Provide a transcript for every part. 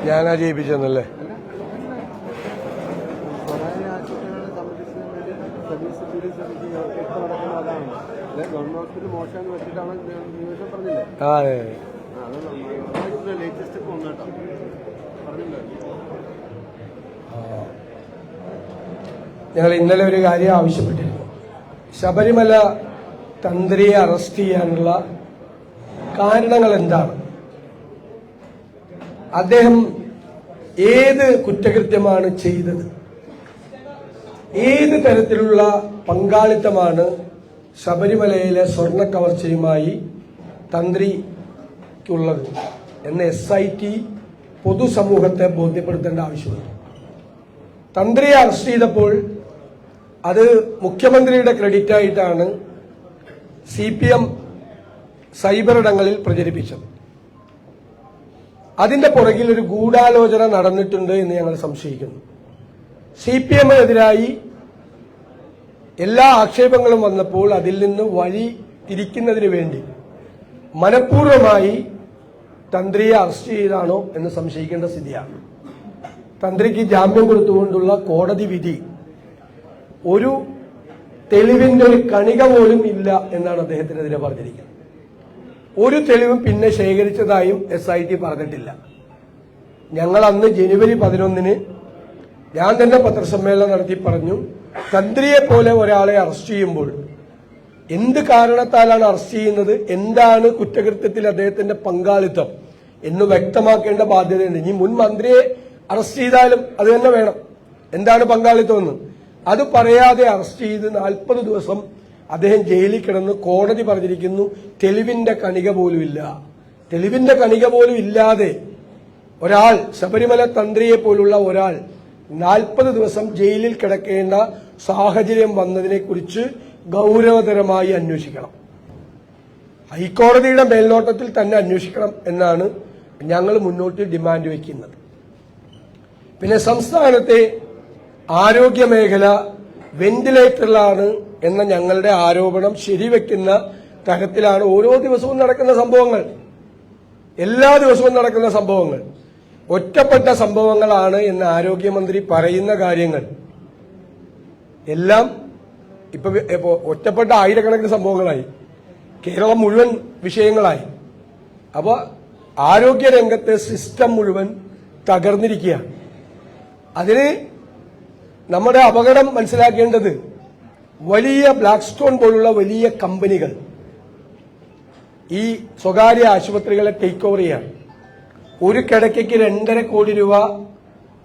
ഞാനാ ജയിപ്പിച്ചെന്നല്ലേ? ഞങ്ങൾ ഇന്നലെ ഒരു കാര്യം ആവശ്യപ്പെട്ടിരുന്നു. ശബരിമല തന്ത്രിയെ അറസ്റ്റ് ചെയ്യാനുള്ള കാരണങ്ങൾ എന്താണ്? അദ്ദേഹം ഏത് കുറ്റകൃത്യമാണ് ചെയ്തത്? ഏത് തരത്തിലുള്ള പങ്കാളിത്തമാണ് ശബരിമലയിലെ സ്വർണ്ണ കവർച്ചയുമായി തന്ത്രിക്കുള്ളത് എന്ന് SIT പൊതുസമൂഹത്തെ ബോധ്യപ്പെടുത്തേണ്ട ആവശ്യമുണ്ട്. തന്ത്രിയെ അറസ്റ്റ് ചെയ്തപ്പോൾ അത് മുഖ്യമന്ത്രിയുടെ ക്രെഡിറ്റായിട്ടാണ് CPM സൈബർ ഇടങ്ങളിൽ പ്രചരിപ്പിച്ചത്. അതിന്റെ പുറകിൽ ഒരു ഗൂഢാലോചന നടന്നിട്ടുണ്ട് എന്ന് ഞങ്ങൾ സംശയിക്കുന്നു. CPMനെതിരായി എല്ലാ ആക്ഷേപങ്ങളും വന്നപ്പോൾ അതിൽ നിന്ന് വഴി തിരിക്കുന്നതിന് വേണ്ടി മനഃപൂർവ്വമായി തന്ത്രിയെ അറസ്റ്റ് ചെയ്താണോ എന്ന് സംശയിക്കേണ്ട സ്ഥിതിയാണ്. തന്ത്രിക്ക് ജാമ്യം കൊടുത്തുകൊണ്ടുള്ള കോടതി വിധി ഒരു തെളിവിന്റെ ഒരു കണിക പോലും ഇല്ല എന്നാണ് അദ്ദേഹത്തിനെതിരെ പറഞ്ഞിരിക്കുന്നത്. ഒരു തെളിവും പിന്നെ ശേഖരിച്ചതായും SIT പറഞ്ഞിട്ടില്ല. ഞങ്ങൾ അന്ന് ജനുവരി 11 ഞാൻ തന്നെ പത്രസമ്മേളനം നടത്തി പറഞ്ഞു, തന്ത്രിയെ പോലെ ഒരാളെ അറസ്റ്റ് ചെയ്യുമ്പോൾ എന്ത് കാരണത്താലാണ് അറസ്റ്റ് ചെയ്യുന്നത്, എന്താണ് കുറ്റകൃത്യത്തിൽ അദ്ദേഹത്തിന്റെ പങ്കാളിത്തം എന്ന് വ്യക്തമാക്കേണ്ട ബാധ്യതയുണ്ട്. ഇനി മുൻ മന്ത്രിയെ അറസ്റ്റ് ചെയ്താലും അത് തന്നെ വേണം, എന്താണ് പങ്കാളിത്തം എന്ന്. അത് പറയാതെ അറസ്റ്റ് ചെയ്ത് 40 ദിവസം അദ്ദേഹം ജയിലിൽ കിടന്ന് കോടതി പറഞ്ഞിരിക്കുന്നു തെളിവിന്റെ കണിക പോലും ഇല്ല. തെളിവിന്റെ കണിക പോലും ഇല്ലാതെ ഒരാൾ, ശബരിമല തന്ത്രിയെ പോലുള്ള ഒരാൾ 40 ദിവസം ജയിലിൽ കിടക്കേണ്ട സാഹചര്യം വന്നതിനെ കുറിച്ച് ഗൗരവതരമായി അന്വേഷിക്കണം. ഹൈക്കോടതിയുടെ മേൽനോട്ടത്തിൽ തന്നെ അന്വേഷിക്കണം എന്നാണ് ഞങ്ങൾ മുന്നോട്ട് ഡിമാൻഡ് വയ്ക്കുന്നത്. പിന്നെ സംസ്ഥാനത്തെ ആരോഗ്യ മേഖല വെന്റിലേറ്ററിലാണ് എന്ന ഞങ്ങളുടെ ആരോപണം ശരിവെക്കുന്ന തരത്തിലാണ് ഓരോ ദിവസവും നടക്കുന്ന സംഭവങ്ങൾ. എല്ലാ ദിവസവും നടക്കുന്ന സംഭവങ്ങൾ ഒറ്റപ്പെട്ട സംഭവങ്ങളാണ് എന്ന് ആരോഗ്യമന്ത്രി പറയുന്ന കാര്യങ്ങൾ എല്ലാം ഇപ്പൊ ഒറ്റപ്പെട്ട ആയിരക്കണക്കിന് സംഭവങ്ങളായി, കേരളം മുഴുവൻ വിഷയങ്ങളായി. അപ്പോൾ ആരോഗ്യരംഗത്തെ സിസ്റ്റം മുഴുവൻ തകർന്നിരിക്കുകയാണ്. അതിന് നമ്മുടെ അപകടം മനസ്സിലാക്കേണ്ടത് വലിയ ബ്ലാക്ക് സ്റ്റോൺ പോലുള്ള വലിയ കമ്പനികൾ ഈ സ്വകാര്യ ആശുപത്രികളെ ടേക്ക് ഓവർ ചെയ്യാണ്. ഒരു കിടക്കയ്ക്ക് 2.5 കോടി രൂപ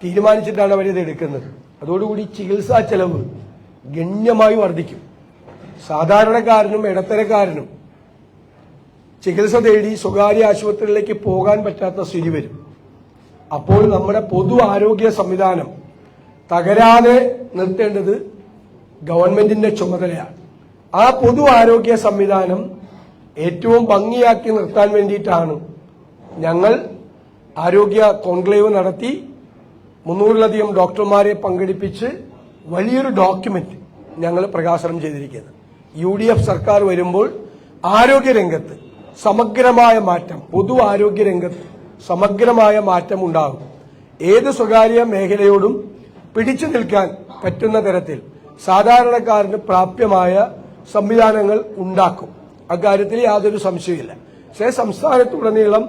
തീരുമാനിച്ചിട്ടാണ് അവരിത് എടുക്കുന്നത്. അതോടുകൂടി ചികിത്സാ ചെലവ് ഗണ്യമായി വർദ്ധിക്കും. സാധാരണക്കാരനും ഇടത്തരക്കാരനും ചികിത്സ തേടി സ്വകാര്യ ആശുപത്രികളിലേക്ക് പോകാൻ പറ്റാത്ത സ്ഥിതി വരും. അപ്പോൾ നമ്മുടെ പൊതു ആരോഗ്യ സംവിധാനം തകരാതെ നിർത്തേണ്ടത് ഗവൺമെന്റിന്റെ ചുമതലയാണ്. ആ പൊതു ആരോഗ്യ സംവിധാനം ഏറ്റവും ഭംഗിയാക്കി നിർത്താൻ വേണ്ടിയിട്ടാണ് ഞങ്ങൾ ആരോഗ്യ കോൺക്ലേവ് നടത്തി 300-ലധികം ഡോക്ടർമാരെ പങ്കെടുപ്പിച്ച് വലിയൊരു ഡോക്യുമെന്റ് ഞങ്ങൾ പ്രകാശനം ചെയ്തിരിക്കുന്നത്. UDF സർക്കാർ വരുമ്പോൾ ആരോഗ്യരംഗത്ത് സമഗ്രമായ മാറ്റം, പൊതു ആരോഗ്യരംഗത്ത് സമഗ്രമായ മാറ്റം ഉണ്ടാകും. ഏത് സ്വകാര്യ മേഖലയോടും പിടിച്ചു നിൽക്കാൻ പറ്റുന്ന തരത്തിൽ സാധാരണക്കാരന് പ്രാപ്യമായ സംവിധാനങ്ങൾ ഉണ്ടാക്കും. അക്കാര്യത്തിൽ യാതൊരു സംശയമില്ല. പക്ഷേ സംസ്ഥാനത്തുടനീളം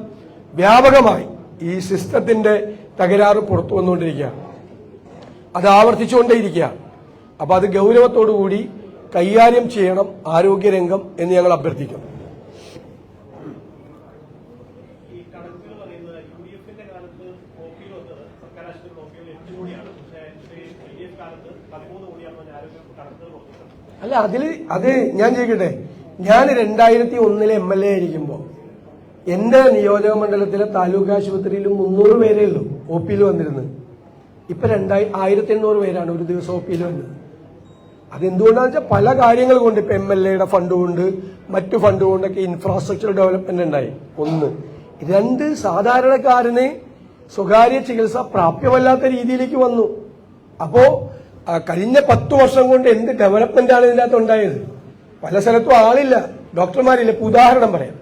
വ്യാപകമായി ഈ സിസ്റ്റത്തിന്റെ തകരാറ് പുറത്തു വന്നുകൊണ്ടിരിക്കുകയാണ്. അത് ആവർത്തിച്ചുകൊണ്ടേയിരിക്കുകയാണ്. അപ്പൊ അത് ഗൗരവത്തോടുകൂടി കൈകാര്യം ചെയ്യണം ആരോഗ്യരംഗം എന്ന് ഞങ്ങൾ അഭ്യർത്ഥിക്കുന്നു. അല്ല, അത് ഞാൻ ചോദിക്കട്ടെ, ഞാൻ 2001 MLA ആയിരിക്കുമ്പോൾ എന്റെ നിയോജക മണ്ഡലത്തിലെ താലൂക്ക് ആശുപത്രിയിലും 300 പേരേ ഉള്ളൂ OP വന്നിരുന്നത്. ഇപ്പൊ 1800 പേരാണ് ഒരു ദിവസം OP വന്നത്. അതെന്തുകൊണ്ടാന്ന് വെച്ചാൽ പല കാര്യങ്ങൾ കൊണ്ട്, ഇപ്പൊ MLAയുടെ ഫണ്ട് കൊണ്ട് മറ്റു ഫണ്ട് കൊണ്ടൊക്കെ ഇൻഫ്രാസ്ട്രക്ചർ ഡെവലപ്മെന്റ് ഉണ്ടായി. ഒന്ന് രണ്ട്, സാധാരണക്കാരന് സ്വകാര്യ ചികിത്സ പ്രാപ്യമല്ലാത്ത രീതിയിലേക്ക് വന്നു. അപ്പോ കഴിഞ്ഞ 10 വർഷം കൊണ്ട് എന്ത് ഡെവലപ്മെന്റാണ് ഇതിനകത്ത് ഉണ്ടായത്? പല സ്ഥലത്തും ആളില്ല, ഡോക്ടർമാരില്ല. ഇപ്പൊ ഉദാഹരണം പറയാം,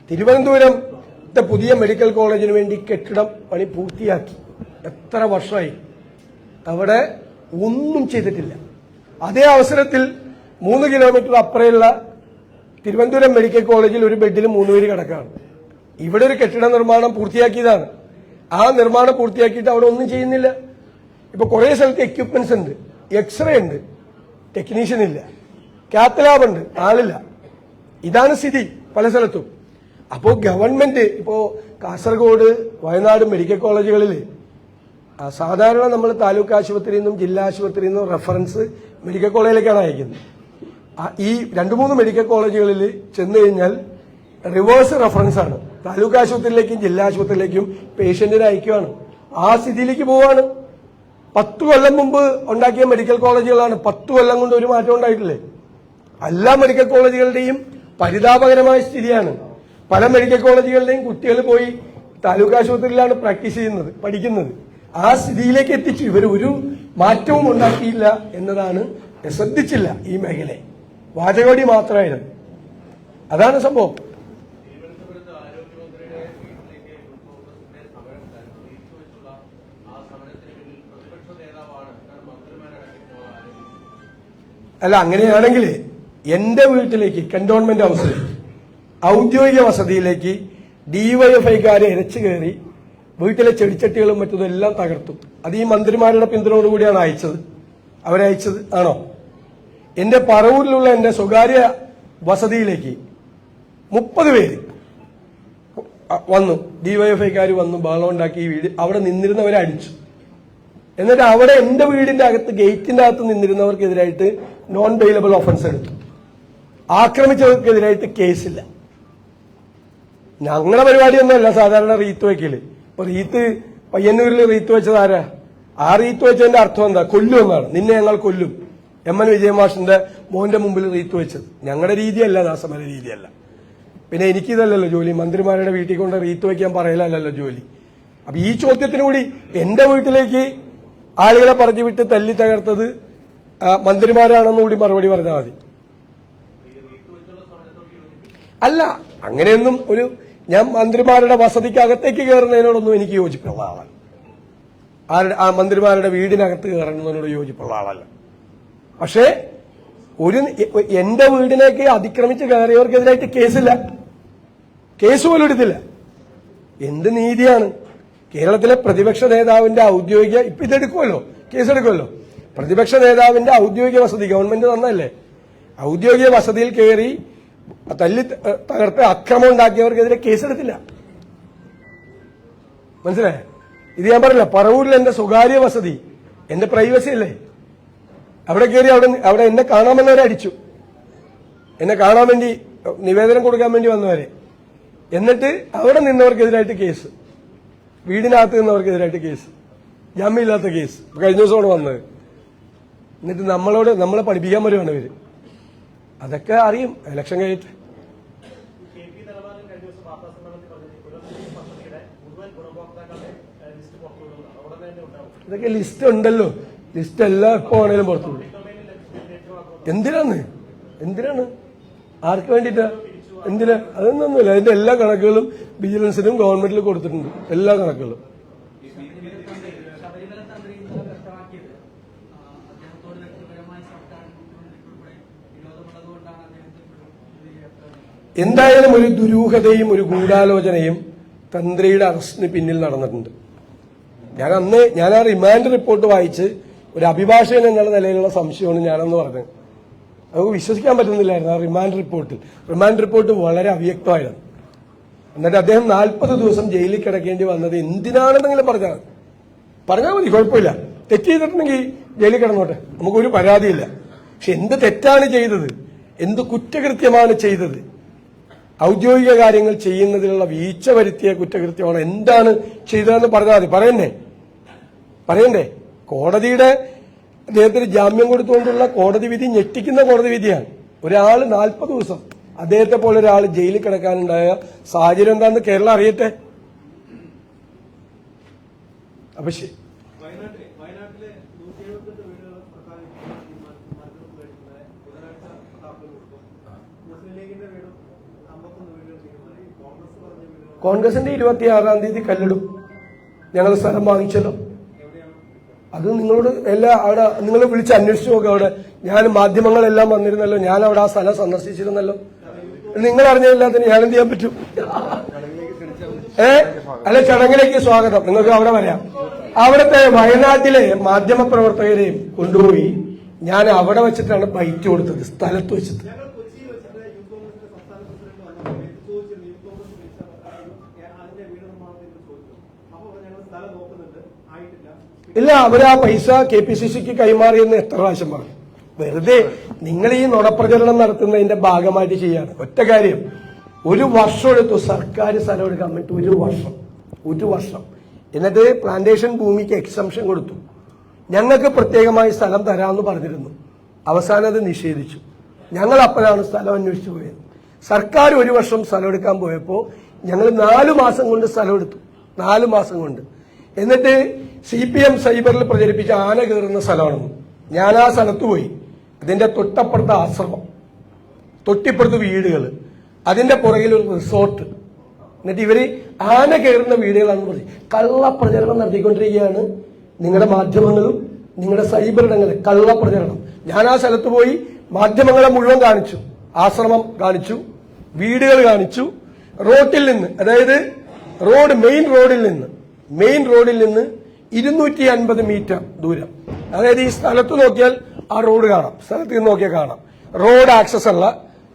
തിരുവനന്തപുരത്തെ പുതിയ മെഡിക്കൽ കോളേജിന് വേണ്ടി കെട്ടിടം പണി പൂർത്തിയാക്കി. എത്ര വർഷമായി? അവിടെ ഒന്നും ചെയ്തിട്ടില്ല. അതേ അവസരത്തിൽ 3 കിലോമീറ്റർ അപ്പുറമുള്ള തിരുവനന്തപുരം മെഡിക്കൽ കോളേജിൽ ഒരു ബെഡിൽ 3 പേര് കിടക്കാണ്. ഇവിടെ ഒരു കെട്ടിട നിർമ്മാണം പൂർത്തിയാക്കിയതാണ്. ആ നിർമ്മാണം പൂർത്തിയാക്കിയിട്ട് അവിടെ ഒന്നും ചെയ്യുന്നില്ല. ഇപ്പൊ കുറെ സ്ഥലത്ത് എക്യുപ്മെന്റ്സ് ഉണ്ട്, എക്സ്റേ ഉണ്ട്, ടെക്നീഷ്യൻ ഇല്ല, കാത്ത് ലാബ് ഉണ്ട്, ആളില്ല. ഇതാണ് സ്ഥിതി പല സ്ഥലത്തും. അപ്പോ ഗവൺമെന്റ് ഇപ്പോ കാസർഗോഡ്, വയനാട് മെഡിക്കൽ കോളേജുകളിൽ സാധാരണ നമ്മൾ താലൂക്ക് ആശുപത്രിയിൽ നിന്നും ജില്ലാ ആശുപത്രിയിൽ നിന്നും റെഫറൻസ് മെഡിക്കൽ കോളേജിലേക്കാണ് അയക്കുന്നത്. ഈ 2-3 മെഡിക്കൽ കോളേജുകളിൽ ചെന്ന് കഴിഞ്ഞാൽ റിവേഴ്സ് റെഫറൻസ് ആണ്. താലൂക്ക് ആശുപത്രിയിലേക്കും ജില്ലാ ആശുപത്രിയിലേക്കും പേഷ്യന്റിനെ അയക്കുകയാണ്. ആ സ്ഥിതിയിലേക്ക് പോവാണ്. 10 കൊല്ലം മുമ്പ് ഉണ്ടാക്കിയ മെഡിക്കൽ കോളേജുകളാണ്. 10 കൊല്ലം കൊണ്ട് ഒരു മാറ്റം ഉണ്ടായിട്ടില്ലേ? എല്ലാ മെഡിക്കൽ കോളേജുകളുടെയും പരിതാപകരമായ സ്ഥിതിയാണ്. പല മെഡിക്കൽ കോളേജുകളുടെയും കുട്ടികൾ പോയി താലൂക്ക് ആശുപത്രിയിലാണ് പ്രാക്ടീസ് ചെയ്യുന്നത്, പഠിക്കുന്നത്. ആ സ്ഥിതിയിലേക്ക് എത്തിച്ചു. ഇവർ ഒരു മാറ്റവും ഉണ്ടാക്കിയില്ല എന്നതാണ്. ശ്രദ്ധിച്ചില്ല ഈ മേഖലയെ, വാചകോടി മാത്രമായിരുന്നു. അതാണ് സംഭവം. അല്ല, അങ്ങനെയാണെങ്കിൽ എന്റെ വീട്ടിലേക്ക്, കന്റോൺമെന്റ് ഹൗസിലേക്ക്, ഔദ്യോഗിക വസതിയിലേക്ക് ഡിവൈഎഫ്ഐക്കാരെ ഇരച്ചു കയറി വീട്ടിലെ ചെടിച്ചട്ടികളും മറ്റതും എല്ലാം തകർത്തു. അത് ഈ മന്ത്രിമാരുടെ പിന്തുണയോടുകൂടിയാണ് അയച്ചത്. അവരയച്ചത് ആണോ? എന്റെ പറവൂരിലുള്ള എന്റെ സ്വകാര്യ വസതിയിലേക്ക് 30 പേര് വന്നു, ഡിവൈഎഫ്ഐക്കാർ വന്നു, ബഹളം ഉണ്ടാക്കി. ഈ വീട് അവിടെ നിന്നിരുന്നവരെ അടിച്ചു. എന്നിട്ട് അവിടെ എന്റെ വീടിന്റെ അകത്ത്, ഗേറ്റിന്റെ അകത്ത് നിന്നിരുന്നവർക്കെതിരായിട്ട് നോൺ ബെയിലബിൾ ഒഫൻസ് എടുത്തു. ആക്രമിച്ചവർക്കെതിരായിട്ട് കേസില്ല. ഞങ്ങളുടെ പരിപാടിയൊന്നുമല്ല സാധാരണ റീത്ത് വയ്ക്കല്. ഇപ്പൊ റീത്ത് പയ്യന്നൂരിൽ റീത്ത് വെച്ചത് ആരാ? ആ റീത്ത് വെച്ചതിന്റെ അർത്ഥം എന്താ? കൊല്ലും എന്നാണ്. നിന്നെ ഞങ്ങൾ കൊല്ലും. MN വിജയമാഷിന്റെ മോന്റെ മുമ്പിൽ റീത്ത് വെച്ചത്. ഞങ്ങളുടെ രീതിയല്ല, ദാസമര രീതിയല്ല. പിന്നെ എനിക്കിതല്ലല്ലോ ജോലി, മന്ത്രിമാരുടെ വീട്ടിൽ കൊണ്ട് റീത്ത് വയ്ക്കാൻ പറയലല്ലോ ജോലി. അപ്പൊ ഈ ചോദ്യത്തിന് കൂടി എന്റെ വീട്ടിലേക്ക് ആളുകളെ പറഞ്ഞു വിട്ട് തല്ലി തകർത്തത് മന്ത്രിമാരാണെന്ന് കൂടി മറുപടി പറഞ്ഞാൽ മതി. അല്ല, അങ്ങനെയൊന്നും ഞാൻ മന്ത്രിമാരുടെ വസതിക്കകത്തേക്ക് കയറുന്നതിനോടൊന്നും എനിക്ക് യോജിപ്പുള്ള ആളല്ല. ആ മന്ത്രിമാരുടെ വീടിനകത്ത് കയറുന്നതിനോട് യോജിപ്പുള്ള ആളല്ല. പക്ഷേ എന്റെ വീടിലേക്ക് അതിക്രമിച്ച് കയറിയവർക്കെതിരായിട്ട് കേസില്ല, കേസ് പോലും എടുത്തില്ല. എന്ത് നീതിയാണ്? കേരളത്തിലെ പ്രതിപക്ഷ നേതാവിന്റെ ഔദ്യോഗിക, ഇപ്പൊ ഇതെടുക്കുമല്ലോ, കേസെടുക്കുമല്ലോ. പ്രതിപക്ഷ നേതാവിന്റെ ഔദ്യോഗിക വസതി ഗവൺമെന്റ് തന്നല്ലേ, ഔദ്യോഗിക വസതിയിൽ കയറി തല്ലി തകർത്ത് അക്രമം ഉണ്ടാക്കിയവർക്കെതിരെ കേസെടുത്തില്ല. മനസ്സിലായേ? ഇത് ഞാൻ പറഞ്ഞില്ല, പറവൂരിൽ എന്റെ സ്വകാര്യ വസതി, എന്റെ പ്രൈവസി അല്ലേ. അവിടെ കയറി അവിടെ എന്നെ കാണാമെന്നവരെ അടിച്ചു. എന്നെ കാണാൻ വേണ്ടി, നിവേദനം കൊടുക്കാൻ വേണ്ടി വന്നവരെ. എന്നിട്ട് അവിടെ നിന്നവർക്കെതിരായിട്ട് കേസ്, വീടിനകത്ത് നിന്നവർക്കെതിരായിട്ട് കേസ്, ജാമ്യമില്ലാത്ത കേസ്. കഴിഞ്ഞ ദിവസമാണ് വന്നത്. എന്നിട്ട് നമ്മളെ പഠിപ്പിക്കാൻ വരുവാണ് ഇവര്. അതൊക്കെ അറിയും, ഇലക്ഷൻ കഴിഞ്ഞിട്ട്. ഇതൊക്കെ ലിസ്റ്റ് ഉണ്ടല്ലോ, ലിസ്റ്റ് എല്ലാം എപ്പോ ആണെങ്കിലും പുറത്തു വിടും. എന്തിനാണ് ആർക്ക് വേണ്ടിയിട്ടാ? എന്തിനാ? അതൊന്നൊന്നുമില്ല. അതിന്റെ എല്ലാ കണക്കുകളും വിജിലൻസിനും ഗവൺമെന്റിലും കൊടുത്തിട്ടുണ്ട്, എല്ലാ കണക്കുകളും. എന്തായാലും ഒരു ദുരൂഹതയും ഒരു ഗൂഢാലോചനയും തന്ത്രിയുടെ അറസ്റ്റിന് പിന്നിൽ നടന്നിട്ടുണ്ട്. ഞാൻ ആ റിമാൻഡ് റിപ്പോർട്ട് വായിച്ച് ഒരു അഭിഭാഷകൻ എന്നുള്ള നിലയിലുള്ള സംശയമാണ് ഞാനെന്ന് പറഞ്ഞത്. നമുക്ക് വിശ്വസിക്കാൻ പറ്റുന്നില്ലായിരുന്നു ആ റിമാൻഡ് റിപ്പോർട്ട് വളരെ അവ്യക്തമായിരുന്നു. എന്നിട്ട് അദ്ദേഹം 40 ദിവസം ജയിലിൽ കിടക്കേണ്ടി വന്നത് എന്തിനാണെന്നെങ്കിലും പറഞ്ഞാൽ മതി, കുഴപ്പമില്ല. തെറ്റ് ചെയ്തിട്ടുണ്ടെങ്കിൽ ജയിലിൽ കിടന്നോട്ടെ, നമുക്കൊരു പരാതിയില്ല. പക്ഷെ എന്ത് തെറ്റാണ് ചെയ്തത്, എന്ത് കുറ്റകൃത്യമാണ് ചെയ്തത്, ഔദ്യോഗിക കാര്യങ്ങൾ ചെയ്യുന്നതിലുള്ള വീഴ്ച വരുത്തിയ കുറ്റകൃത്യമാണ്, എന്താണ് ചെയ്തതെന്ന് പറഞ്ഞാൽ മതി. പറയണ്ടേ? കോടതിയുടെ അദ്ദേഹത്തിന് ജാമ്യം കൊടുത്തുകൊണ്ടുള്ള കോടതി വിധി ഞെട്ടിക്കുന്ന കോടതി വിധിയാണ്. ഒരാൾ 40 ദിവസം അദ്ദേഹത്തെ പോലെ ഒരാൾ ജയിലിൽ കിടക്കാനുണ്ടായ സാഹചര്യം എന്താണെന്ന് കേരളം അറിയട്ടെ. അപ്പൊ ശരി. വയനാട്ടിലെ 178 വീടുകൾ സർക്കാർ ബുധനാഴ്ച കൊടുക്കും. മുസ്ലിം ലീഗിന്റെ വീടും 51 വീടുകൾ തീരുമാനം. കോൺഗ്രസ് പറഞ്ഞ വീടുകൾ കോൺഗ്രസിന്റെ 26-ാം തീയതി കല്ലിടും. ഞങ്ങൾ സ്ഥലം വാങ്ങിച്ചല്ലോ. അത് നിങ്ങളോട് അവിടെ നിങ്ങൾ വിളിച്ച് അന്വേഷിച്ചു നോക്കുക. അവിടെ ഞാൻ മാധ്യമങ്ങളെല്ലാം വന്നിരുന്നല്ലോ, ഞാൻ അവിടെ ആ സ്ഥലം സന്ദർശിച്ചിരുന്നല്ലോ. നിങ്ങൾ അറിഞ്ഞില്ലാത്തതിന് ഞാൻ എന്ത് ചെയ്യാൻ പറ്റും? അല്ല, ചടങ്ങിലേക്ക് സ്വാഗതം. നിങ്ങൾക്ക് അവിടെ വരാം. അവിടുത്തെ വയനാട്ടിലെ മാധ്യമ പ്രവർത്തകരെയും കൊണ്ടുപോയി ഞാൻ അവിടെ വെച്ചിട്ടാണ് ബൈറ്റ് കൊടുത്തത്, സ്ഥലത്ത് വെച്ചിട്ട്. കൊച്ചിയിൽ വെച്ചിട്ട് യൂത്ത് കോൺഗ്രസിന്റെ സംസ്ഥാന പ്രസിഡന്റ് വന്നപ്പോൾ ചോദിച്ചിരുന്നു, യൂത്ത് കോൺഗ്രസ് അതിന്റെ വീട് നിർമ്മാണത്തിന് ചോദിച്ചു. അപ്പോൾ ഞങ്ങൾ സ്ഥലം നോക്കുന്നുണ്ട്, ആയിട്ടില്ല. ഇല്ല, അവരാ പൈസ KPCCക്ക് കൈമാറിയെന്ന് എത്ര പ്രാവശ്യം പറഞ്ഞു. വെറുതെ നിങ്ങൾ ഈ നുണപ്രചരണം നടത്തുന്നതിന്റെ ഭാഗമായിട്ട് ചെയ്യാണ്. ഒറ്റ കാര്യം, 1 വർഷം എടുത്തു സർക്കാർ സ്ഥലം എടുക്കാൻ വേണ്ടി. 1 വർഷം. എന്നിട്ട് പ്ലാന്റേഷൻ ഭൂമിക്ക് എക്സംഷൻ കൊടുത്തു. ഞങ്ങൾക്ക് പ്രത്യേകമായി സ്ഥലം തരാമെന്ന് പറഞ്ഞിരുന്നു. അവസാനം അത് നിഷേധിച്ചു. ഞങ്ങൾ അപ്പോഴാണ് സ്ഥലം അന്വേഷിച്ചു പോയത്. സർക്കാർ 1 വർഷം സ്ഥലം എടുക്കാൻ പോയപ്പോൾ ഞങ്ങൾ 4 മാസം കൊണ്ട് സ്ഥലം എടുത്തു. 4 മാസം കൊണ്ട്. എന്നിട്ട് CPM സൈബറിൽ പ്രചരിപ്പിച്ച ആന കയറുന്ന സ്ഥലമാണെന്ന്. ഞാൻ ആ സ്ഥലത്ത് പോയി. അതിന്റെ തൊട്ടപ്പുറത്ത് ആശ്രമം, തൊട്ടിപ്പുറത്ത് വീടുകൾ, അതിന്റെ പുറകിൽ ഒരു റിസോർട്ട്. എന്നിട്ട് ഇവര് ആന കയറുന്ന വീടുകളാണെന്ന് പറഞ്ഞ് കള്ളപ്രചരണം നടത്തിക്കൊണ്ടിരിക്കുകയാണ് നിങ്ങളുടെ മാധ്യമങ്ങളും നിങ്ങളുടെ സൈബർ ഇടങ്ങളിൽ. കള്ളപ്രചരണം. ഞാൻ ആ സ്ഥലത്ത് പോയി മാധ്യമങ്ങളെ മുഴുവൻ കാണിച്ചു. ആശ്രമം കാണിച്ചു, വീടുകൾ കാണിച്ചു. റോഡിൽ നിന്ന്, അതായത് മെയിൻ റോഡിൽ നിന്ന് 250 മീറ്റർ ദൂരം, അതായത് ഈ സ്ഥലത്ത് നോക്കിയാൽ ആ റോഡ് കാണാം. സ്ഥലത്ത് നിന്ന് നോക്കിയാൽ കാണാം.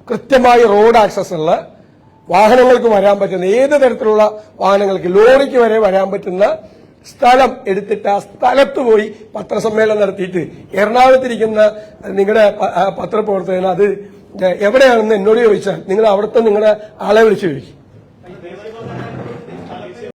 കൃത്യമായി റോഡ് ആക്സസ് ഉള്ള വാഹനങ്ങൾക്ക് വരാൻ പറ്റുന്ന, ഏത് തരത്തിലുള്ള വാഹനങ്ങൾക്ക്, ലോറിക്ക് വരെ വരാൻ പറ്റുന്ന സ്ഥലം എടുത്തിട്ട് ആ സ്ഥലത്ത് പോയി പത്രസമ്മേളനം നടത്തിയിട്ട് എറണാകുളത്തിരിക്കുന്ന നിങ്ങളുടെ പത്രപ്രവർത്തകന് അത് എവിടെയാണെന്ന് എന്നോട് ചോദിച്ചാൽ നിങ്ങൾ അവിടുത്തെ നിങ്ങളുടെ ആളെ വിളിച്ചു ചോദിക്കും.